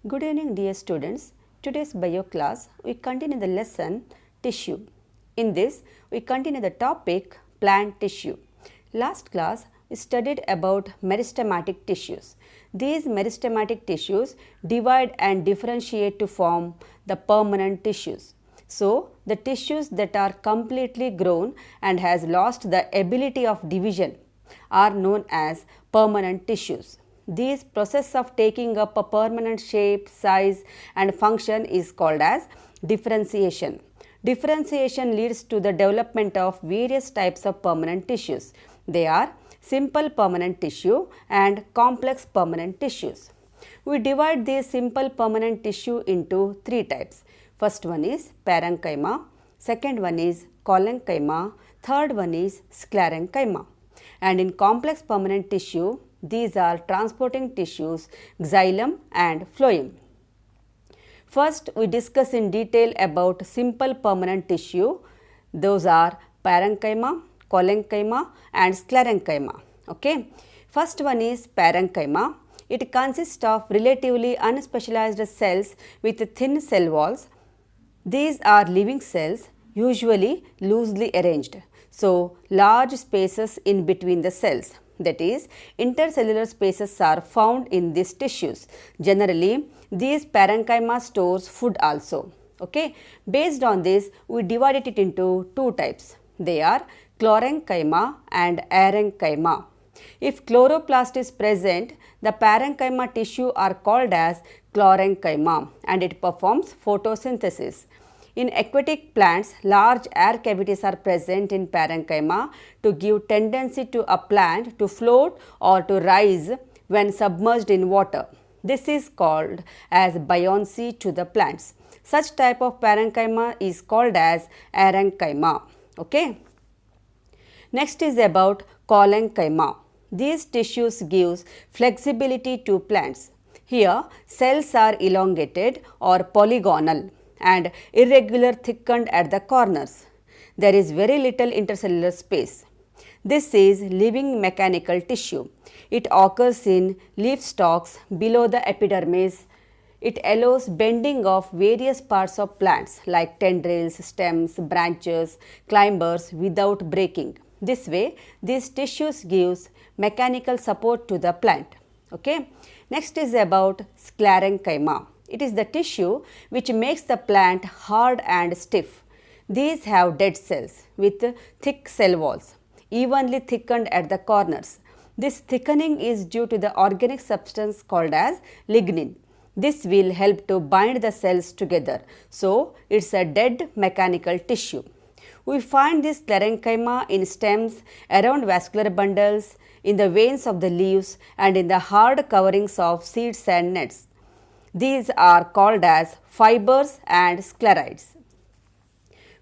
Good evening, dear students. Today's bio class we continue the lesson tissue. In this, we continue the topic plant tissue. Last class we studied about meristematic tissues. These meristematic tissues divide and differentiate to form the permanent tissues. So, the tissues that are completely grown and has lost the ability of division are known as permanent tissues. This process of taking up a permanent shape, size and function is called as differentiation. Differentiation leads to the development of various types of permanent tissues. They are simple permanent tissue and complex permanent tissues. We divide this simple permanent tissue into three types. First one is parenchyma, second one is collenchyma, third one is sclerenchyma. And in complex permanent tissue, these are transporting tissues, xylem and phloem. First, we discuss in detail about simple permanent tissue. Those are parenchyma, collenchyma and sclerenchyma. Okay. First one is parenchyma. It consists of relatively unspecialized cells with thin cell walls. These are living cells, usually loosely arranged. So, large spaces in between the cells, that is, intercellular spaces are found in these tissues. Generally, these parenchyma stores food also. Okay. Based on this, we divided it into two types. They are chlorenchyma and arenchyma. If chloroplast is present, the parenchyma tissue are called as chlorenchyma and it performs photosynthesis. In aquatic plants, large air cavities are present in parenchyma to give tendency to a plant to float or to rise when submerged in water. This is called as buoyancy to the plants. Such type of parenchyma is called as arenchyma. Okay. Next is about collenchyma. These tissues gives flexibility to plants. Here, cells are elongated or polygonal and irregular thickened at the corners. There is very little intercellular space. This is living mechanical tissue. It occurs in leaf stalks below the epidermis. It allows bending of various parts of plants like tendrils, stems, branches, climbers without breaking. This way, these tissues gives mechanical support to the plant. Okay. Next is about sclerenchyma. It is the tissue which makes the plant hard and stiff. These have dead cells with thick cell walls, evenly thickened at the corners. This thickening is due to the organic substance called as lignin. This will help to bind the cells together. So, it is a dead mechanical tissue. We find this sclerenchyma in stems, around vascular bundles, in the veins of the leaves and in the hard coverings of seeds and nuts. These are called as fibers and sclerites.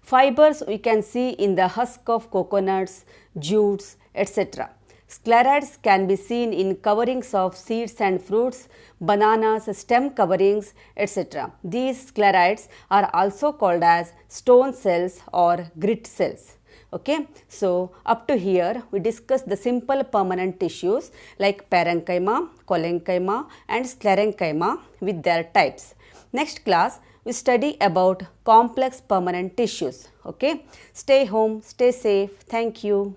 Fibers we can see in the husk of coconuts, jutes, etc. Sclerites can be seen in coverings of seeds and fruits, bananas, stem coverings, etc. These sclerites are also called as stone cells or grit cells. Okay. So, up to here we discussed the simple permanent tissues like parenchyma, collenchyma and sclerenchyma with their types. Next class we study about complex permanent tissues. Okay. Stay home, stay safe. Thank you.